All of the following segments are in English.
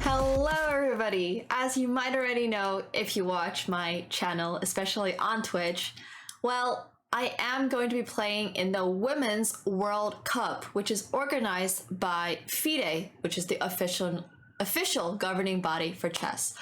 Hello everybody! As you might already know if you watch my channel, especially on Twitch, well, I am going to be playing in the Women's World Cup, which is organized by FIDE, which is the official governing body for chess.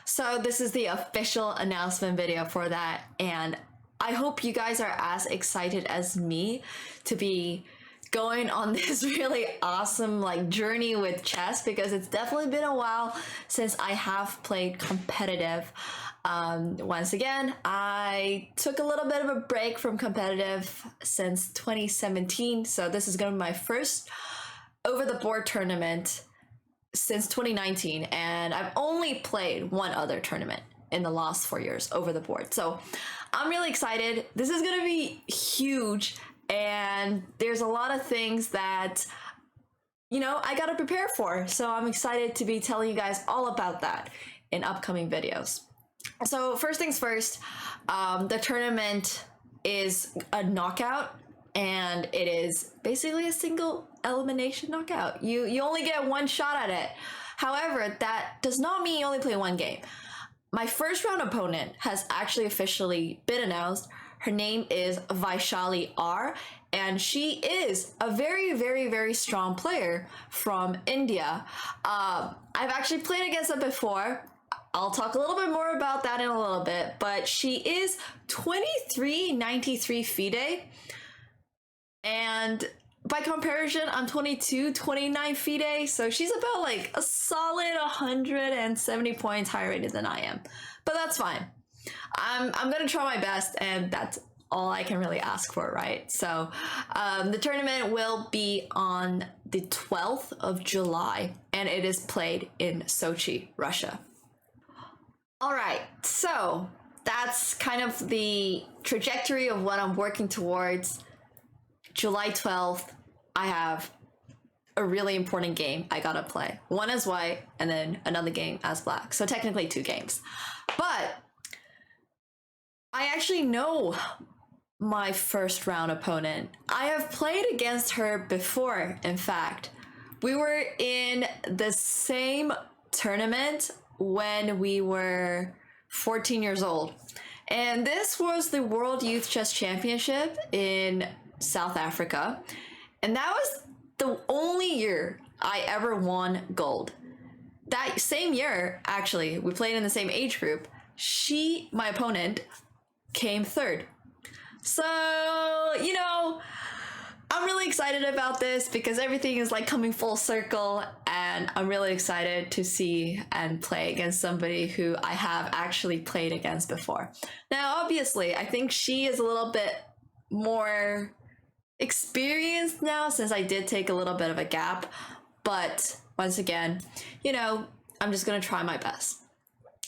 So this is the official announcement video for that, and I hope you guys are as excited as me to be going on this really awesome journey with chess, because it's definitely been a while since I have played competitive. Once again, I took a little bit of a break from competitive since 2017, so this is going to be my first over the board tournament since 2019, and I've only played one other tournament in the last 4 years over the board. So I'm really excited. This is going to be huge, and there's a lot of things that, I got to prepare for. So I'm excited to be telling you guys all about that in upcoming videos. So first things first, the tournament is a knockout, and it is basically a single elimination knockout. You only get one shot at it. However, that does not mean you only play one game. My first round opponent has actually officially been announced. Her name is Vaishali R, and she is a very, very, very strong player from India. I've actually played against her before. I'll talk a little bit more about that in a little bit, but she is 2393 FIDE, and by comparison, I'm 2229 FIDE, so she's about a solid 170 points higher rated than I am. But that's fine. I'm gonna try my best, and that's all I can really ask for, right? So the tournament will be on the 12th of July, and it is played in Sochi, Russia. All right, so that's kind of the trajectory of what I'm working towards. July 12th, I have a really important game I gotta play. One as white, and then another game as black. So technically 2 games. But I actually know my first round opponent. I have played against her before, in fact. We were in the same tournament when we were 14 years old. And this was the World Youth Chess Championship in South Africa, and that was the only year I ever won gold. That same year, actually, we played in the same age group. My opponent, came third. So, I'm really excited about this because everything is coming full circle, and I'm really excited to see and play against somebody who I have actually played against before. Now, obviously, I think she is a little bit more experienced now, since I did take a little bit of a gap, but once again, I'm just gonna try my best.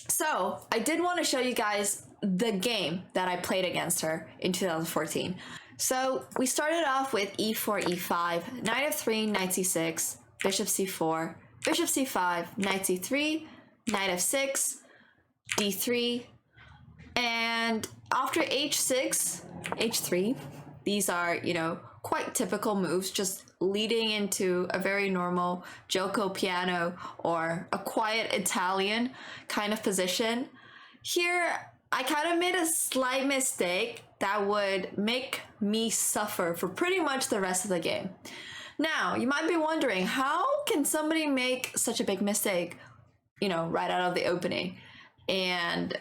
So I did want to show you guys the game that I played against her in 2014. So we started off with e4, e5, knight f3, knight c6, bishop c4, bishop c5, knight c3, knight f6, d3, and after h6, h3, these are, quite typical moves, just leading into a very normal gioco piano or a quiet Italian kind of position. Here, I kind of made a slight mistake that would make me suffer for pretty much the rest of the game. Now, you might be wondering, how can somebody make such a big mistake, right out of the opening and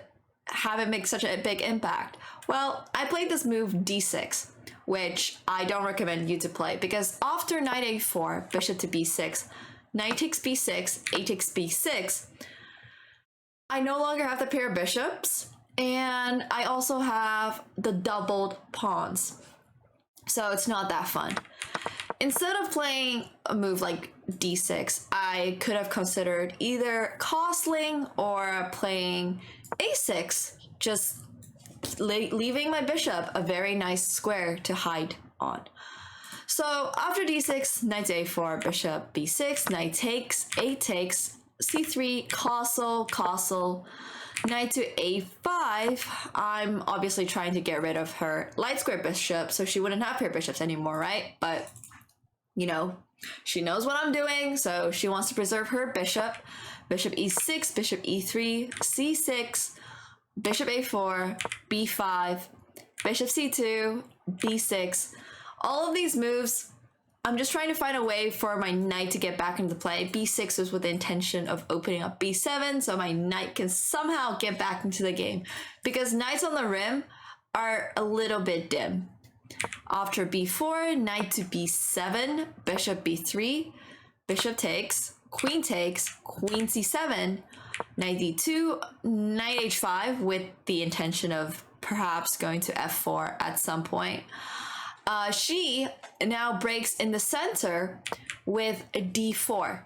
have it make such a big impact? Well, I played this move d6, which I don't recommend you to play, because after knight a4, bishop to b6, knight takes b6, a takes b6, I no longer have the pair of bishops, and I also have the doubled pawns, so it's not that fun. Instead of playing a move like d6, I could have considered either castling or playing a6, just leaving my bishop a very nice square to hide on. So after d6, knight to a4, bishop b6, knight takes, a takes, c3, castle, castle, Knight to a5, I'm obviously trying to get rid of her light square bishop so she wouldn't have pair bishops anymore, right? But, you know, she knows what I'm doing, so she wants to preserve her bishop. Bishop e6, bishop e3, c6, bishop a4, b5, bishop c2, b6. All of these moves, I'm just trying to find a way for my knight to get back into play. b6 is with the intention of opening up b7, so my knight can somehow get back into the game. Because knights on the rim are a little bit dim. After b4, knight to b7, bishop b3, bishop takes, queen c7, knight d2, knight h5 with the intention of perhaps going to f4 at some point. She now breaks in the center with a d4.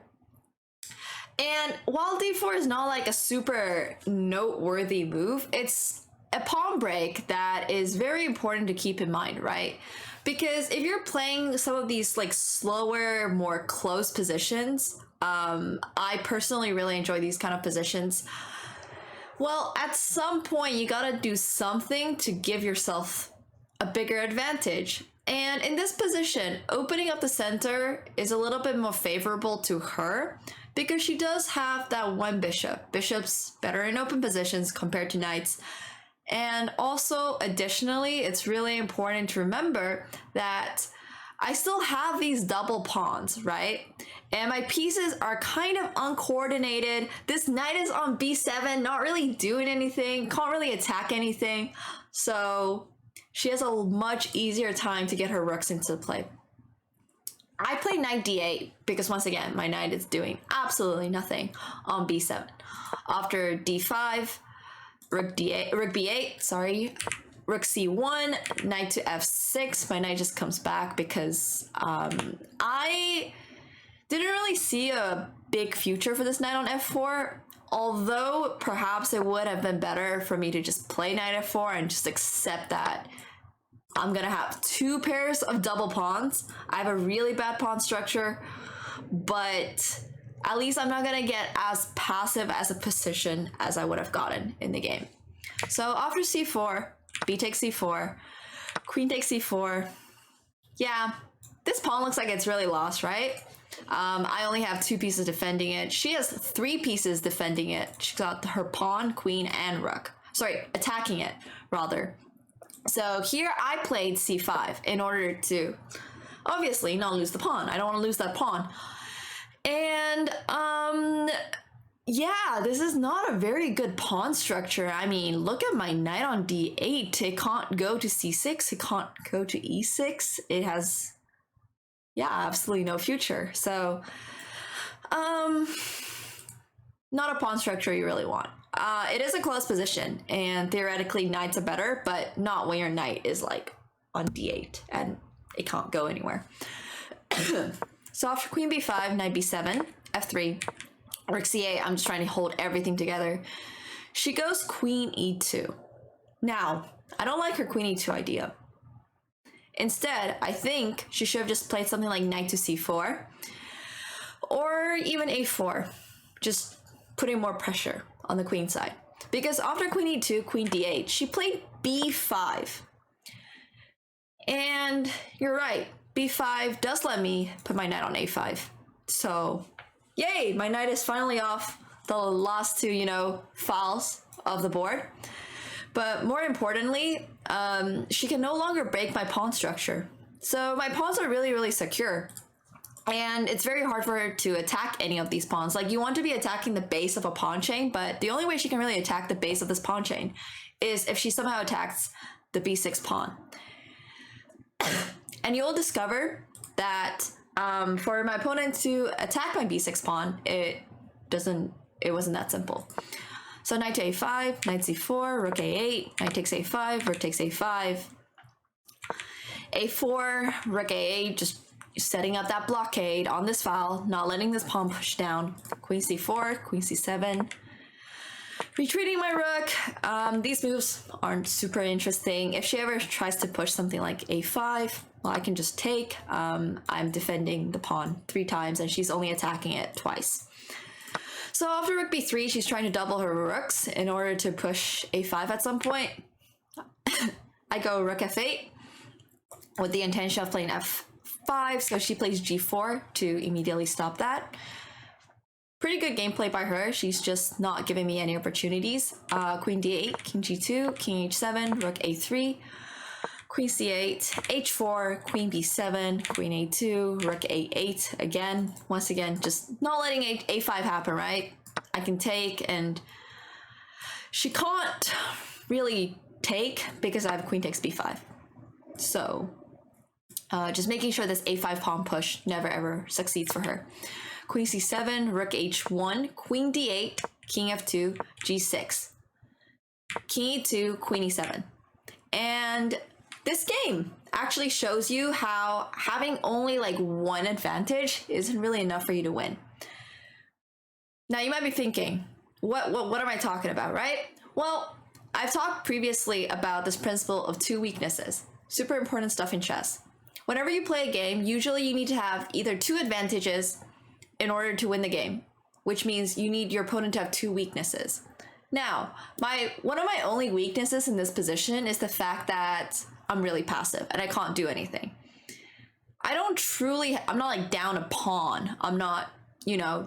And while d4 is not like a super noteworthy move, it's a pawn break that is very important to keep in mind, right? Because if you're playing some of these like slower, more close positions, I personally really enjoy these kind of positions. Well, at some point you gotta do something to give yourself a bigger advantage. And in this position, opening up the center is a little bit more favorable to her because she does have that one bishop. Bishop's better in open positions compared to knights. And also, additionally, it's really important to remember that I still have these double pawns, right? And my pieces are kind of uncoordinated. This knight is on b7, not really doing anything, can't really attack anything. So she has a much easier time to get her rooks into play. I play knight d8 because once again, my knight is doing absolutely nothing on b7. After d5, rook b8, sorry, rook c1, knight to f6. My knight just comes back because I didn't really see a big future for this knight on f4. Although perhaps it would have been better for me to just play knight f4 and just accept that I'm gonna have two pairs of double pawns. I have a really bad pawn structure, but at least I'm not gonna get as passive as a position as I would have gotten in the game. So after c4, b takes c4, queen takes c4. Yeah, this pawn looks like it's really lost, right? I only have two pieces defending it. She has three pieces defending it. She's got her pawn, queen, and rook. Sorry, attacking it, rather. So here I played c5 in order to obviously not lose the pawn. I don't want to lose that pawn. And yeah, this is not a very good pawn structure. I mean, look at my knight on d8. It can't go to c6. It can't go to e6. It has, yeah, absolutely no future. So not a pawn structure you really want. It is a close position, and theoretically knights are better, but not when your knight is like on d8 and it can't go anywhere. So after queen b5, knight b7, f3, rook c8, I'm just trying to hold everything together. She goes queen e2. Now, I don't like her queen e2 idea. Instead, I think she should have just played something like knight to c4 or even a4, just putting more pressure on the queen side. Because after queen e2, queen d8, she played b5. And you're right, b5 does let me put my knight on a5. So, yay, my knight is finally off the last two, you know, files of the board. But more importantly, she can no longer break my pawn structure. So my pawns are really, really secure. And it's very hard for her to attack any of these pawns. Like, you want to be attacking the base of a pawn chain, but the only way she can really attack the base of this pawn chain is if she somehow attacks the b6 pawn. And you'll discover that for my opponent to attack my b6 pawn, it wasn't that simple. So knight to a5, knight c4, rook a8, knight takes a5, rook takes a5, a4, rook a8, just setting up that blockade on this file, not letting this pawn push down. Queen c4, queen c7, retreating my rook. These moves aren't super interesting. If she ever tries to push something like a5, well, I can just take. I'm defending the pawn 3 times and she's only attacking it twice. So after rook b3, she's trying to double her rooks in order to push a5 at some point. I go rook f8 with the intention of playing f5, so she plays g4 to immediately stop that. Pretty good gameplay by her. She's just not giving me any opportunities. Queen d8, king g2, king h7, rook a3, queen c8, h4, queen b7, queen a2, rook a8 again. Once again, just not letting a5 happen, right? I can take, and she can't really take because I have queen takes b5. So just making sure this a5 pawn push never ever succeeds for her. Queen c7, rook h1, queen d8, king f2, g6, king e2, queen e7. And this game actually shows you how having only like one advantage isn't really enough for you to win. Now you might be thinking, what am I talking about, right? Well, I've talked previously about this principle of two weaknesses. Super important stuff in chess. Whenever you play a game, usually you need to have either two advantages in order to win the game, which means you need your opponent to have two weaknesses. Now, one of my only weaknesses in this position is the fact that I'm really passive and I can't do anything. I'm not like down a pawn. I'm not,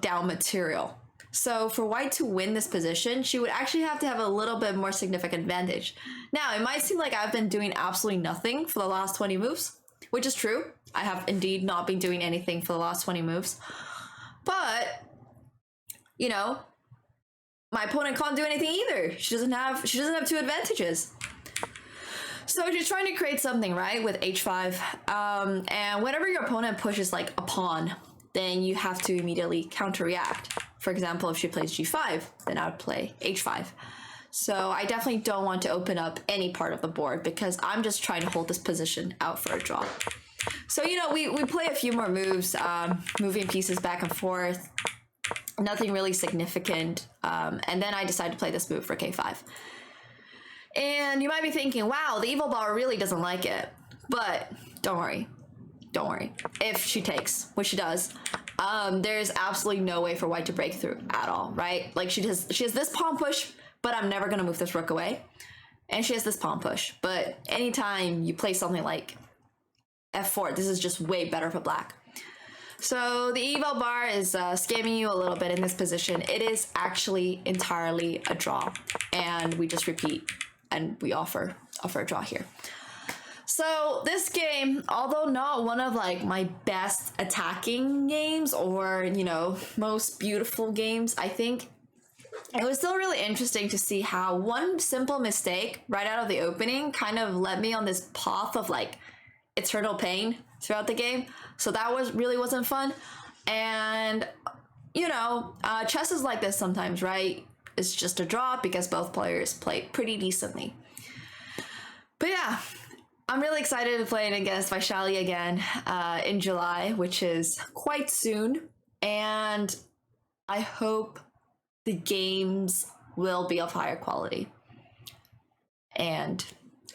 down material. So for white to win this position, she would actually have to have a little bit more significant advantage. Now, it might seem like I've been doing absolutely nothing for the last 20 moves, which is true. I have indeed not been doing anything for the last 20 moves. But, my opponent can't do anything either. She doesn't have two advantages. So she's trying to create something, right, with h5. And whenever your opponent pushes like a pawn, then you have to immediately counter-react. For example, if she plays g5, then I would play h5. So I definitely don't want to open up any part of the board because I'm just trying to hold this position out for a draw. So, we play a few more moves, moving pieces back and forth. Nothing really significant. And then I decide to play this move for k5. And you might be thinking, wow, the evil bar really doesn't like it. But don't worry. Don't worry. If she takes, which she does, there's absolutely no way for white to break through at all, right? Like she has this pawn push, but I'm never going to move this rook away. And she has this pawn push. But anytime you play something like f4, this is just way better for black. So the eval bar is scamming you a little bit in this position. It is actually entirely a draw, and we just repeat and we offer a draw here. So this game, although not one of like my best attacking games or most beautiful games, I think it was still really interesting to see how one simple mistake right out of the opening kind of led me on this path of like eternal pain throughout the game. So that wasn't fun. And chess is like this sometimes, right? It's just a draw because both players play pretty decently. But yeah, I'm really excited to play against Vaishali again in July, which is quite soon. And I hope the games will be of higher quality. And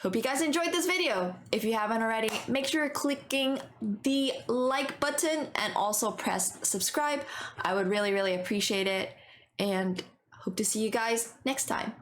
hope you guys enjoyed this video. If you haven't already, make sure you're clicking the like button and also press subscribe. I would really, really appreciate it, and hope to see you guys next time.